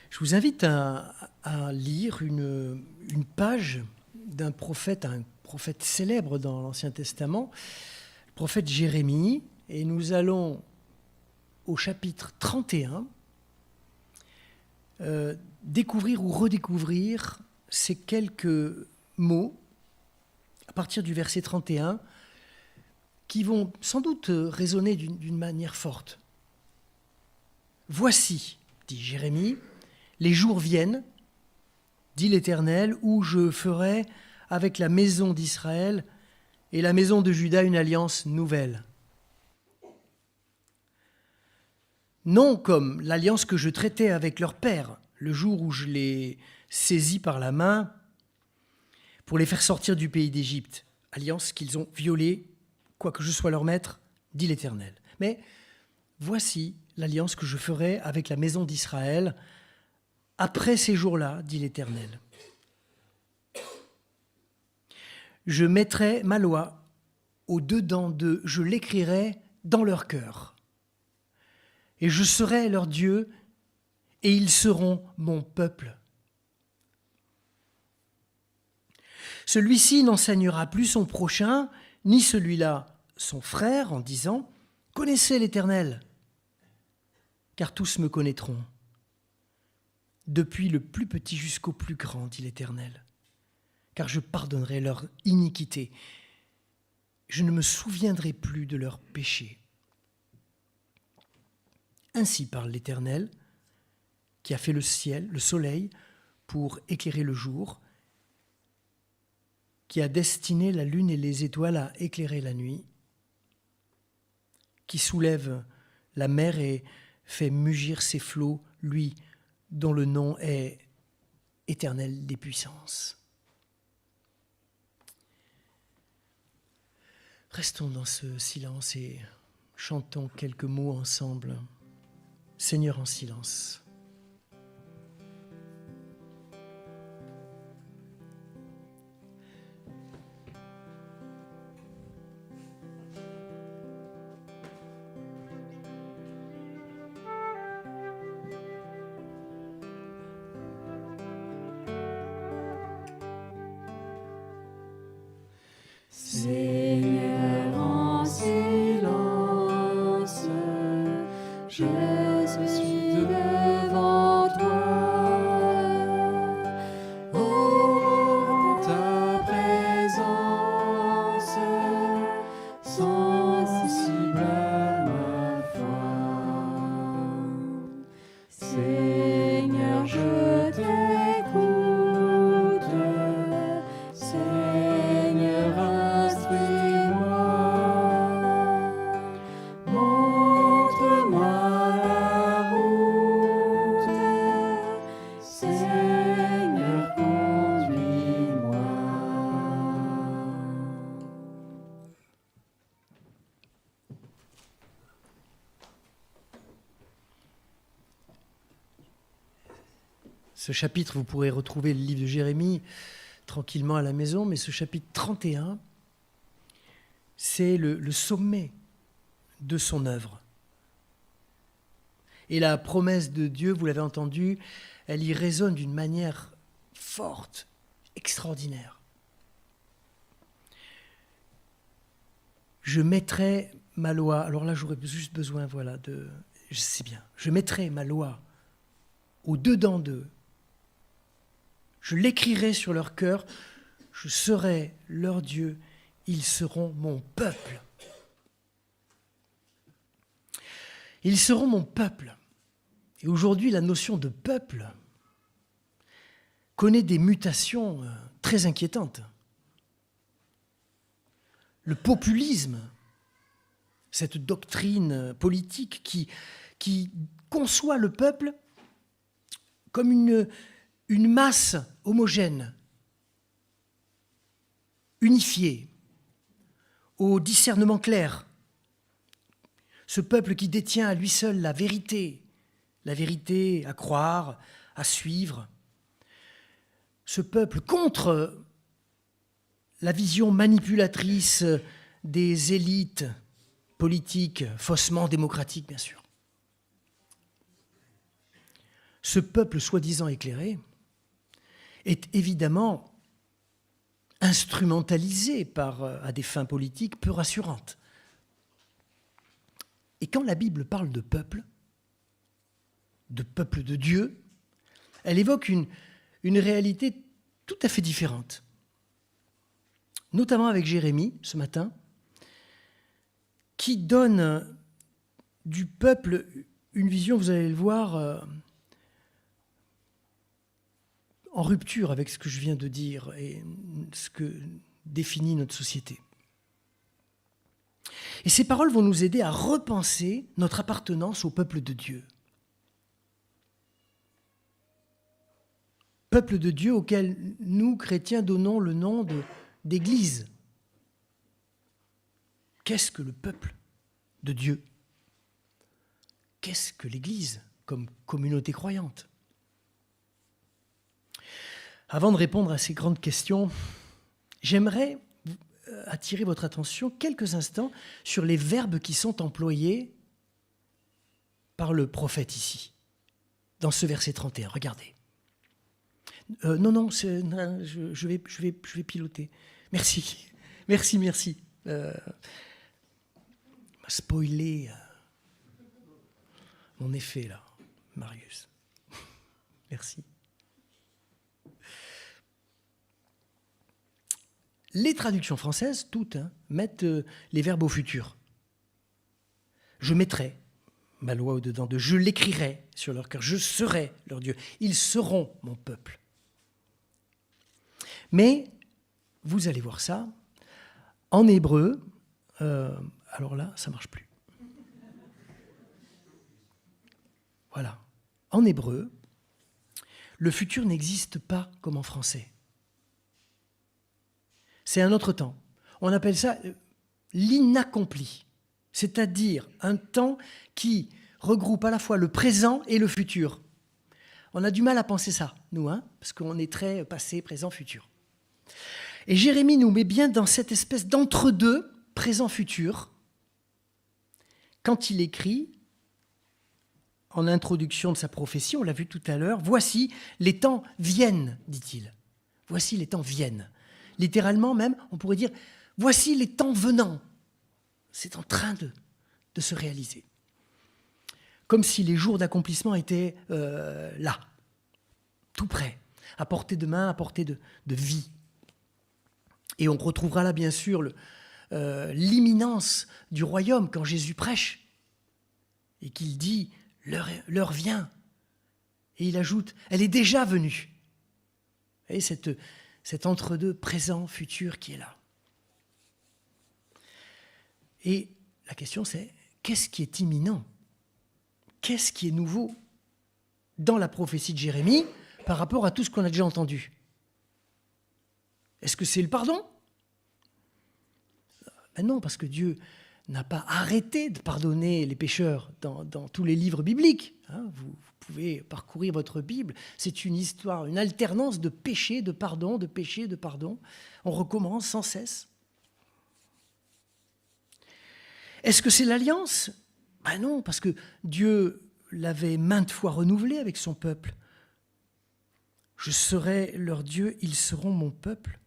Je vous invite à lire une page d'un prophète, un prophète célèbre dans l'Ancien Testament, le prophète Jérémie, et nous allons au chapitre 31 découvrir ou redécouvrir ces quelques mots à partir du verset 31 qui vont sans doute résonner d'une manière forte. « Voici, dit Jérémie, les jours viennent, dit l'Éternel, où je ferai avec la maison d'Israël et la maison de Juda une alliance nouvelle. Non comme l'alliance que je traitais avec leur père, le jour où je les saisis par la main pour les faire sortir du pays d'Égypte, alliance qu'ils ont violée, quoique je sois leur maître, dit l'Éternel. Mais voici l'alliance que je ferai avec la maison d'Israël après ces jours-là, dit l'Éternel. Je mettrai ma loi au-dedans d'eux, je l'écrirai dans leur cœur. Et je serai leur Dieu, et ils seront mon peuple. Celui-ci n'enseignera plus son prochain, ni celui-là son frère, en disant « Connaissez l'Éternel », car tous me connaîtront. Depuis le plus petit jusqu'au plus grand, dit l'Éternel, car je pardonnerai leur iniquité. Je ne me souviendrai plus de leurs péchés. Ainsi parle l'Éternel, qui a fait le ciel, le soleil, pour éclairer le jour, qui a destiné la lune et les étoiles à éclairer la nuit, qui soulève la mer et fait mugir ses flots, lui dont le nom est Éternel des puissances. Restons dans ce silence et chantons quelques mots ensemble. Seigneur en silence. Seigneur en silence, je suis devant toi. Oh, ta présence, sensible à ma foi. Seigneur, je t'écoute. Seigneur, instruis-moi. Montre-moi la route. Seigneur, conduis-moi. Ce chapitre, vous pourrez retrouver le livre de Jérémie tranquillement à la maison, mais ce chapitre 31, c'est le sommet de son œuvre. Et la promesse de Dieu, vous l'avez entendu, elle y résonne d'une manière forte, extraordinaire. Je mettrai ma loi, alors là j'aurais juste besoin, je sais bien, je mettrai ma loi au-dedans d'eux. Je l'écrirai sur leur cœur, je serai leur Dieu, ils seront mon peuple. Ils seront mon peuple. Et aujourd'hui, la notion de peuple connaît des mutations très inquiétantes. Le populisme, cette doctrine politique qui conçoit le peuple comme une masse homogène, unifiée, au discernement clair. Ce peuple qui détient à lui seul la vérité à croire, à suivre. Ce peuple contre la vision manipulatrice des élites politiques, faussement démocratiques, bien sûr. ce peuple soi-disant éclairé est évidemment instrumentalisé à des fins politiques peu rassurantes. Et quand la Bible parle de peuple de Dieu, elle évoque une réalité tout à fait différente. Notamment avec Jérémie, ce matin, qui donne du peuple une vision, vous allez le voir, en rupture avec ce que je viens de dire et ce que définit notre société. Et ces paroles vont nous aider à repenser notre appartenance au peuple de Dieu. Peuple de Dieu auquel nous, chrétiens, donnons le nom d'Église. Qu'est-ce que le peuple de Dieu? Qu'est-ce que l'Église comme communauté croyante? Avant de répondre à ces grandes questions, j'aimerais attirer votre attention quelques instants sur les verbes qui sont employés par le prophète ici, dans ce verset 31. Regardez. Je vais piloter. Merci. M'a spoilé mon effet là, Marius. Merci. Les traductions françaises, toutes, mettent les verbes au futur. Je mettrai ma loi au-dedans d'eux, je l'écrirai sur leur cœur, je serai leur Dieu, ils seront mon peuple. Mais, vous allez voir ça, en hébreu, alors là, ça ne marche plus. Voilà. En hébreu, le futur n'existe pas comme en français. C'est un autre temps. On appelle ça l'inaccompli, c'est-à-dire un temps qui regroupe à la fois le présent et le futur. On a du mal à penser ça, nous, parce qu'on est très passé, présent, futur. Et Jérémie nous met bien dans cette espèce d'entre-deux, présent-futur, quand il écrit, en introduction de sa prophétie, on l'a vu tout à l'heure, « Voici, les temps viennent », dit-il. « Voici, les temps viennent ». Littéralement même, on pourrait dire « Voici les temps venants ». C'est en train de se réaliser. Comme si les jours d'accomplissement étaient là, tout près, à portée de main, à portée de vie. Et on retrouvera là, bien sûr, l'imminence du royaume quand Jésus prêche et qu'il dit « L'heure vient ». Et il ajoute « Elle est déjà venue ». Et cet entre-deux présent, futur qui est là. Et la question c'est, qu'est-ce qui est imminent? Qu'est-ce qui est nouveau dans la prophétie de Jérémie par rapport à tout ce qu'on a déjà entendu? Est-ce que c'est le pardon? Ben non, parce que Dieu n'a pas arrêté de pardonner les pécheurs dans tous les livres bibliques. Vous pouvez parcourir votre Bible, c'est une histoire, une alternance de péché, de pardon, de péché, de pardon. On recommence sans cesse. Est-ce que c'est l'alliance? Ben non, parce que Dieu l'avait maintes fois renouvelé avec son peuple. Je serai leur Dieu, ils seront mon peuple.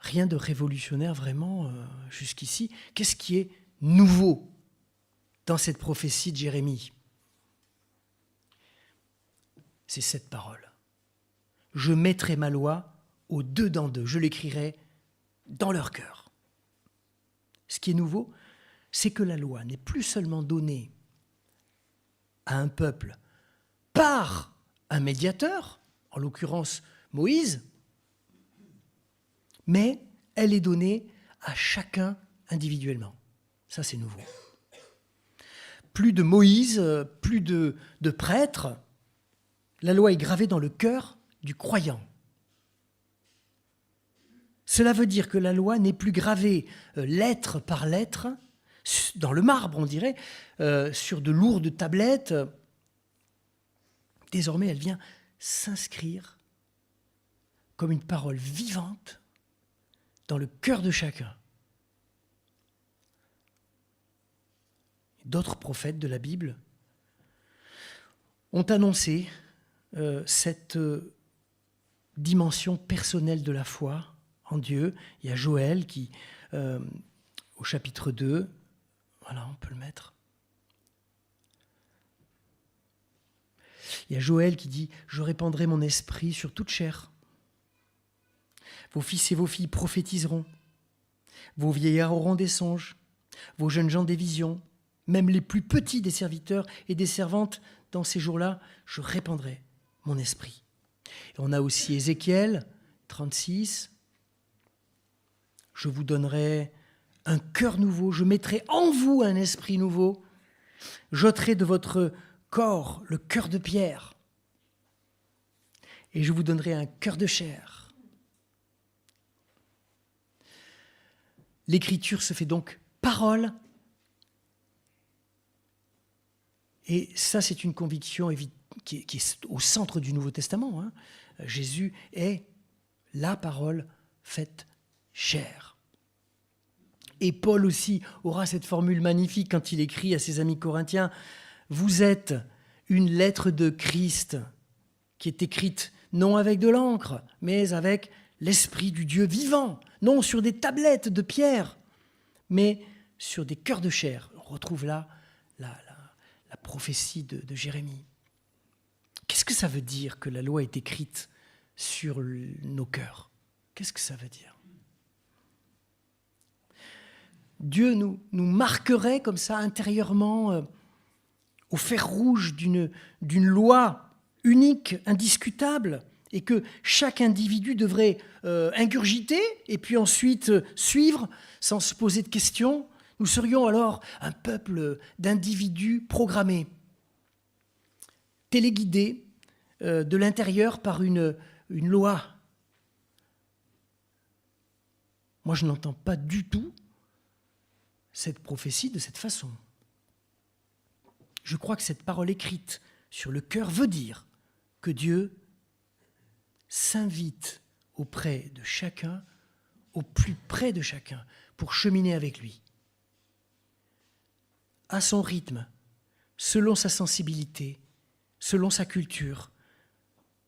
Rien de révolutionnaire vraiment jusqu'ici. Qu'est-ce qui est nouveau dans cette prophétie de Jérémie? C'est cette parole. Je mettrai ma loi au-dedans d'eux, je l'écrirai dans leur cœur. Ce qui est nouveau, c'est que la loi n'est plus seulement donnée à un peuple par un médiateur, en l'occurrence Moïse, mais elle est donnée à chacun individuellement. Ça, c'est nouveau. Plus de Moïse, plus de prêtres, la loi est gravée dans le cœur du croyant. Cela veut dire que la loi n'est plus gravée lettre par lettre, dans le marbre, on dirait, sur de lourdes tablettes. Désormais, elle vient s'inscrire comme une parole vivante dans le cœur de chacun. D'autres prophètes de la Bible ont annoncé cette dimension personnelle de la foi en Dieu. Il y a Joël qui, au chapitre 2, voilà, on peut le mettre. Il y a Joël qui dit « Je répandrai mon esprit sur toute chair. Vos fils et vos filles prophétiseront. Vos vieillards auront des songes. Vos jeunes gens des visions. Même les plus petits des serviteurs et des servantes, dans ces jours-là, je répandrai mon esprit. » Et on a aussi Ézéchiel 36. « Je vous donnerai un cœur nouveau. Je mettrai en vous un esprit nouveau. J'ôterai de votre corps le cœur de pierre. Et je vous donnerai un cœur de chair. » L'écriture se fait donc parole. Et ça, c'est une conviction qui est au centre du Nouveau Testament. Hein. Jésus est la parole faite chair. Et Paul aussi aura cette formule magnifique quand il écrit à ses amis corinthiens « Vous êtes une lettre de Christ qui est écrite non avec de l'encre, mais avec l'Esprit du Dieu vivant, non sur des tablettes de pierre, mais sur des cœurs de chair. » On retrouve là la prophétie de Jérémie. Qu'est-ce que ça veut dire que la loi est écrite sur nos cœurs? Qu'est-ce que ça veut dire? Dieu nous marquerait comme ça intérieurement au fer rouge d'une loi unique, indiscutable, et que chaque individu devrait ingurgiter et puis ensuite suivre sans se poser de questions. Nous serions alors un peuple d'individus programmés, téléguidés de l'intérieur par une loi. Moi, je n'entends pas du tout cette prophétie de cette façon. Je crois que cette parole écrite sur le cœur veut dire que Dieu s'invite auprès de chacun, au plus près de chacun, pour cheminer avec lui, à son rythme, selon sa sensibilité, selon sa culture,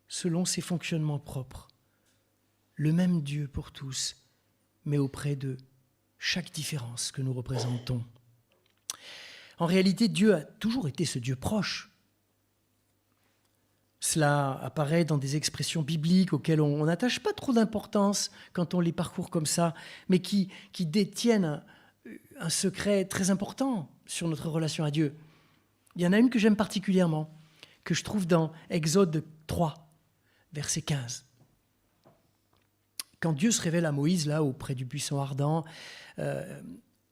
selon ses fonctionnements propres. Le même Dieu pour tous, mais auprès de chaque différence que nous représentons. En réalité, Dieu a toujours été ce Dieu proche. Cela apparaît dans des expressions bibliques auxquelles on n'attache pas trop d'importance quand on les parcourt comme ça, mais qui détiennent un secret très important sur notre relation à Dieu. Il y en a une que j'aime particulièrement, que je trouve dans Exode 3, verset 15. Quand Dieu se révèle à Moïse, là, auprès du buisson ardent,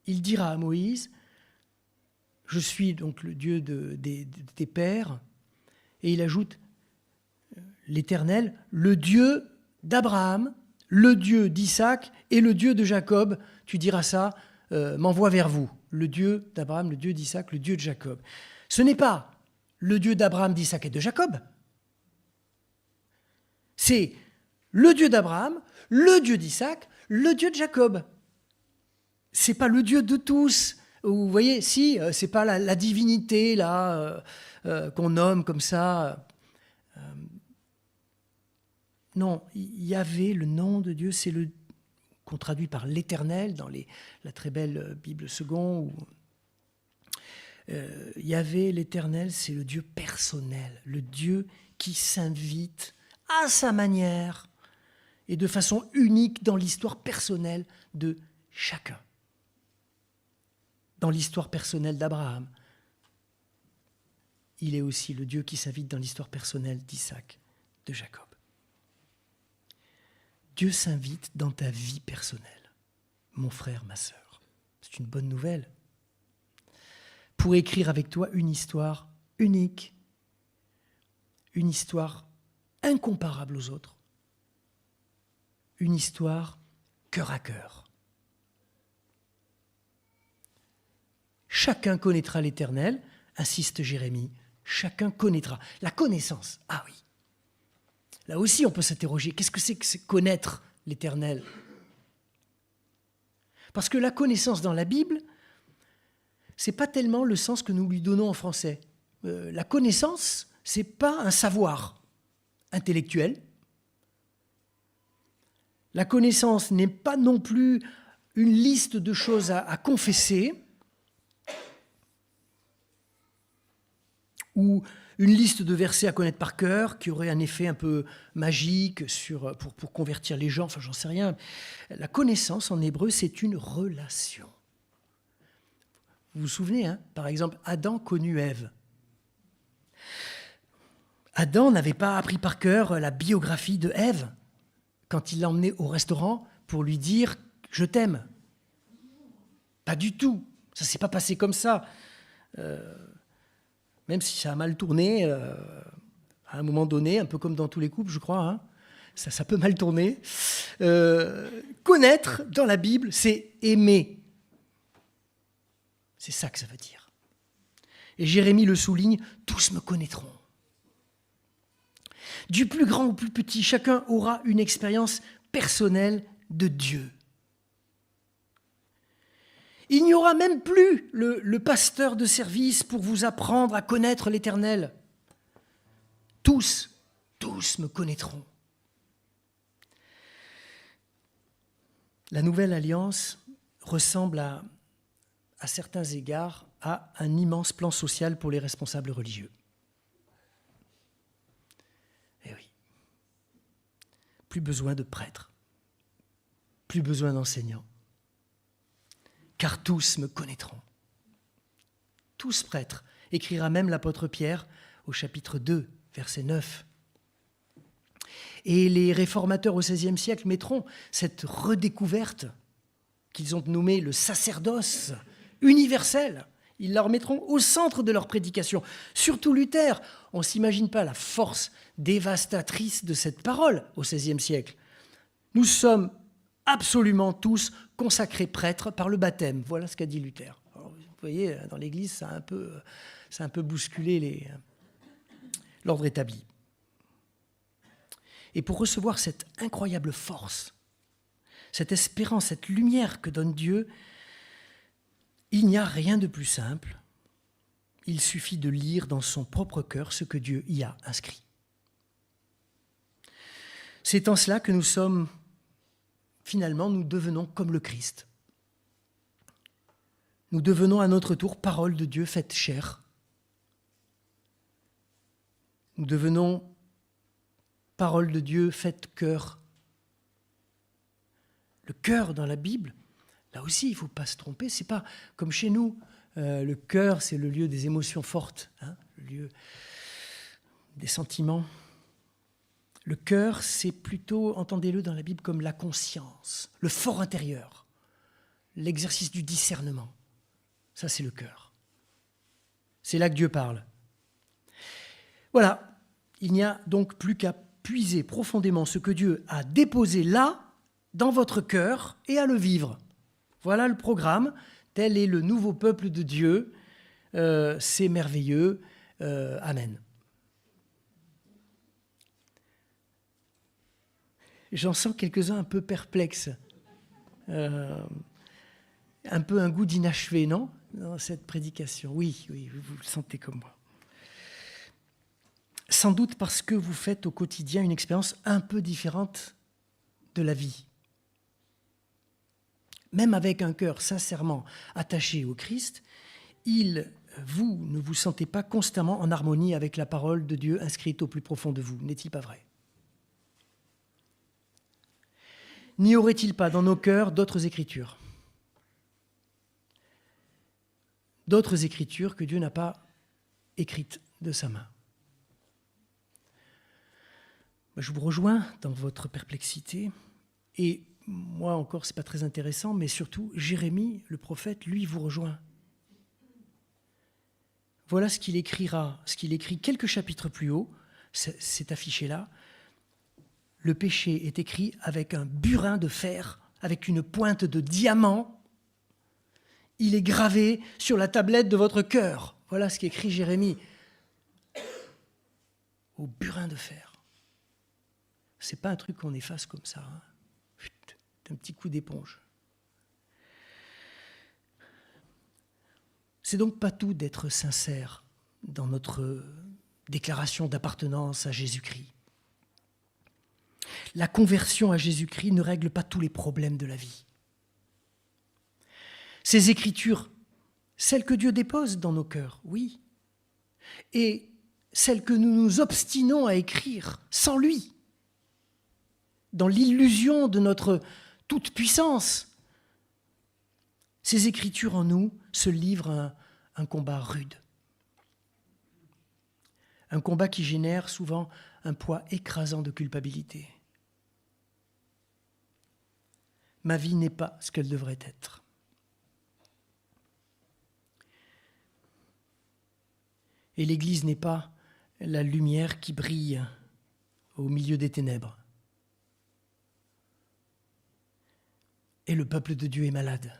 il dira à Moïse, « Je suis donc le Dieu de tes pères », et il ajoute, l'Éternel, le Dieu d'Abraham, le Dieu d'Isaac et le Dieu de Jacob, tu diras ça, m'envoie vers vous. Le Dieu d'Abraham, le Dieu d'Isaac, le Dieu de Jacob. Ce n'est pas le Dieu d'Abraham, d'Isaac et de Jacob. C'est le Dieu d'Abraham, le Dieu d'Isaac, le Dieu de Jacob. C'est pas le Dieu de tous. Vous voyez, si, c'est pas la divinité là qu'on nomme comme ça. Non, Yahvé, le nom de Dieu, c'est le qu'on traduit par l'Éternel dans la très belle Bible seconde. Yahvé, l'Éternel, c'est le Dieu personnel, le Dieu qui s'invite à sa manière et de façon unique dans l'histoire personnelle de chacun. Dans l'histoire personnelle d'Abraham, il est aussi le Dieu qui s'invite dans l'histoire personnelle d'Isaac, de Jacob. Dieu s'invite dans ta vie personnelle, mon frère, ma sœur. C'est une bonne nouvelle. Pour écrire avec toi une histoire unique, une histoire incomparable aux autres, une histoire cœur à cœur. Chacun connaîtra l'Éternel, insiste Jérémie, chacun connaîtra. La connaissance, ah oui. Là aussi, on peut s'interroger, qu'est-ce que c'est connaître l'Éternel? Parce que la connaissance dans la Bible, c'est pas tellement le sens que nous lui donnons en français. La connaissance, Ce n'est pas un savoir intellectuel. La connaissance n'est pas non plus une liste de choses à confesser ou une liste de versets à connaître par cœur qui aurait un effet un peu magique pour convertir les gens, enfin j'en sais rien. La connaissance en hébreu, c'est une relation. Vous vous souvenez, hein, par exemple, Adam connut Ève. Adam n'avait pas appris par cœur la biographie de Ève quand il l'a emmenée au restaurant pour lui dire « je t'aime ». Pas du tout, ça ne s'est pas passé comme ça. Même si ça a mal tourné, à un moment donné, un peu comme dans tous les couples, je crois, hein, ça peut mal tourner. Connaître, dans la Bible, c'est aimer. C'est ça que ça veut dire. Et Jérémie le souligne, « tous me connaîtront ». Du plus grand au plus petit, chacun aura une expérience personnelle de Dieu. Il n'y aura même plus le pasteur de service pour vous apprendre à connaître l'Éternel. Tous me connaîtront. La nouvelle alliance ressemble à certains égards à un immense plan social pour les responsables religieux. Eh oui. Plus besoin de prêtres, plus besoin d'enseignants. Car tous me connaîtront. Tous prêtres, écrira même l'apôtre Pierre au chapitre 2, verset 9. Et les réformateurs au XVIe siècle mettront cette redécouverte qu'ils ont nommée le sacerdoce universel. Ils la remettront au centre de leur prédication. Surtout Luther, on ne s'imagine pas la force dévastatrice de cette parole au XVIe siècle. Nous sommes absolument tous consacrés prêtres par le baptême. Voilà ce qu'a dit Luther. Alors, vous voyez, dans l'Église, ça a un peu bousculé l'ordre établi. Et pour recevoir cette incroyable force, cette espérance, cette lumière que donne Dieu, il n'y a rien de plus simple. Il suffit de lire dans son propre cœur ce que Dieu y a inscrit. C'est en cela que finalement, nous devenons comme le Christ. Nous devenons à notre tour parole de Dieu faite chair. Nous devenons parole de Dieu faite cœur. Le cœur dans la Bible, là aussi, il ne faut pas se tromper, c'est pas comme chez nous. Le cœur, c'est le lieu des émotions fortes, hein, le lieu des sentiments. Le cœur, c'est plutôt, entendez-le dans la Bible, comme la conscience, le fort intérieur, l'exercice du discernement. Ça, c'est le cœur. C'est là que Dieu parle. Voilà, il n'y a donc plus qu'à puiser profondément ce que Dieu a déposé là, dans votre cœur, et à le vivre. Voilà le programme, tel est le nouveau peuple de Dieu. C'est merveilleux. Amen. J'en sens quelques-uns un peu perplexes, un peu un goût d'inachevé, non, dans cette prédication. Oui, vous le sentez comme moi. Sans doute parce que vous faites au quotidien une expérience un peu différente de la vie. Même avec un cœur sincèrement attaché au Christ, vous ne vous sentez pas constamment en harmonie avec la parole de Dieu inscrite au plus profond de vous. N'est-il pas vrai ? N'y aurait-il pas dans nos cœurs d'autres écritures ? D'autres écritures que Dieu n'a pas écrites de sa main. Je vous rejoins dans votre perplexité. Et moi encore, ce n'est pas très intéressant, mais surtout, Jérémie, le prophète, lui, vous rejoint. Voilà ce qu'il écrira, ce qu'il écrit quelques chapitres plus haut, c'est affiché là. Le péché est écrit avec un burin de fer, avec une pointe de diamant. Il est gravé sur la tablette de votre cœur. Voilà ce qu'écrit Jérémie. Au burin de fer. C'est pas un truc qu'on efface comme ça. Hein. Un petit coup d'éponge. C'est donc pas tout d'être sincère dans notre déclaration d'appartenance à Jésus-Christ. La conversion à Jésus-Christ ne règle pas tous les problèmes de la vie. Ces Écritures, celles que Dieu dépose dans nos cœurs, oui, et celles que nous nous obstinons à écrire sans lui, dans l'illusion de notre toute-puissance, ces Écritures en nous se livrent un combat rude. Un combat qui génère souvent un poids écrasant de culpabilité. Ma vie n'est pas ce qu'elle devrait être. Et l'Église n'est pas la lumière qui brille au milieu des ténèbres. Et le peuple de Dieu est malade.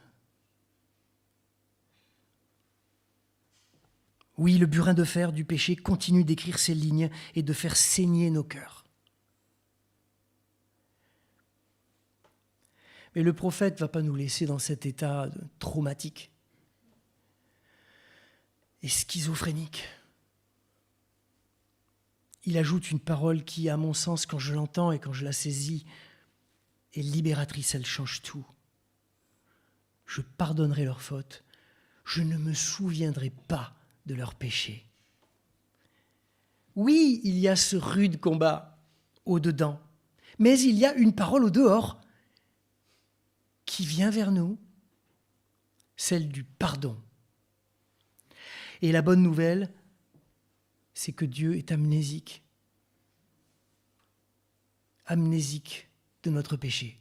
Oui, le burin de fer du péché continue d'écrire ces lignes et de faire saigner nos cœurs. Mais le prophète ne va pas nous laisser dans cet état traumatique et schizophrénique. Il ajoute une parole qui, à mon sens, quand je l'entends et quand je la saisis, est libératrice, elle change tout. Je pardonnerai leurs fautes, je ne me souviendrai pas de leurs péchés. Oui, il y a ce rude combat au-dedans, mais il y a une parole au-dehors qui vient vers nous, celle du pardon. Et la bonne nouvelle, c'est que Dieu est amnésique de notre péché.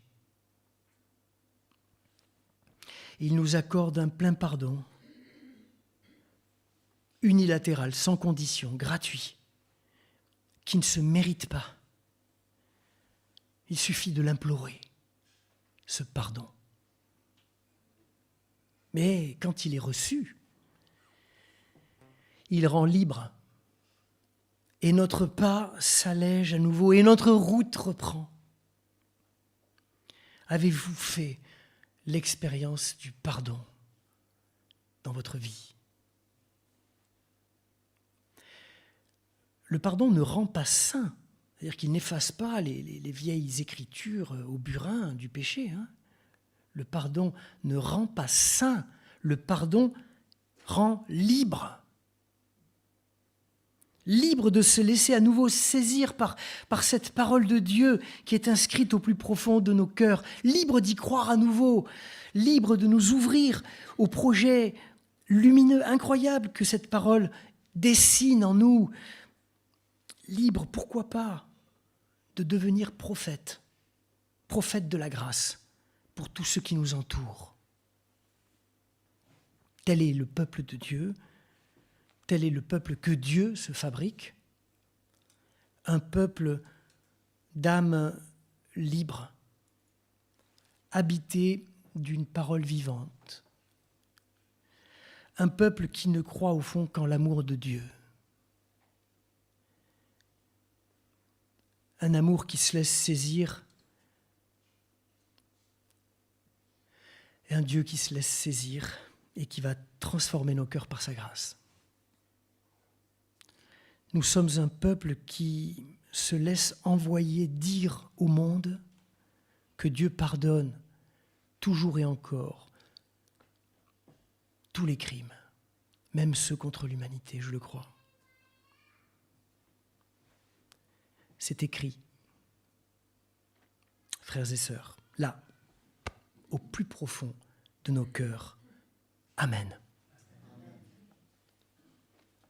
Il nous accorde un plein pardon, unilatéral, sans condition, gratuit, qui ne se mérite pas. Il suffit de l'implorer, ce pardon. Mais quand il est reçu, il rend libre. Et notre pas s'allège à nouveau et notre route reprend. Avez-vous fait l'expérience du pardon dans votre vie? Le pardon ne rend pas saint, c'est-à-dire qu'il n'efface pas les vieilles écritures au burin du péché. Le pardon ne rend pas saint, le pardon rend libre. Libre de se laisser à nouveau saisir par cette parole de Dieu qui est inscrite au plus profond de nos cœurs, libre d'y croire à nouveau, libre de nous ouvrir au projet lumineux, incroyable que cette parole dessine en nous, libre, pourquoi pas, de devenir prophète de la grâce pour tous ceux qui nous entourent. Tel est le peuple de Dieu. Tel est le peuple que Dieu se fabrique, un peuple d'âme libre, habité d'une parole vivante, un peuple qui ne croit au fond qu'en l'amour de Dieu, un amour qui se laisse saisir, et un Dieu qui se laisse saisir et qui va transformer nos cœurs par sa grâce. Nous sommes un peuple qui se laisse envoyer dire au monde que Dieu pardonne toujours et encore tous les crimes, même ceux contre l'humanité, je le crois. C'est écrit, frères et sœurs, là, au plus profond de nos cœurs. Amen.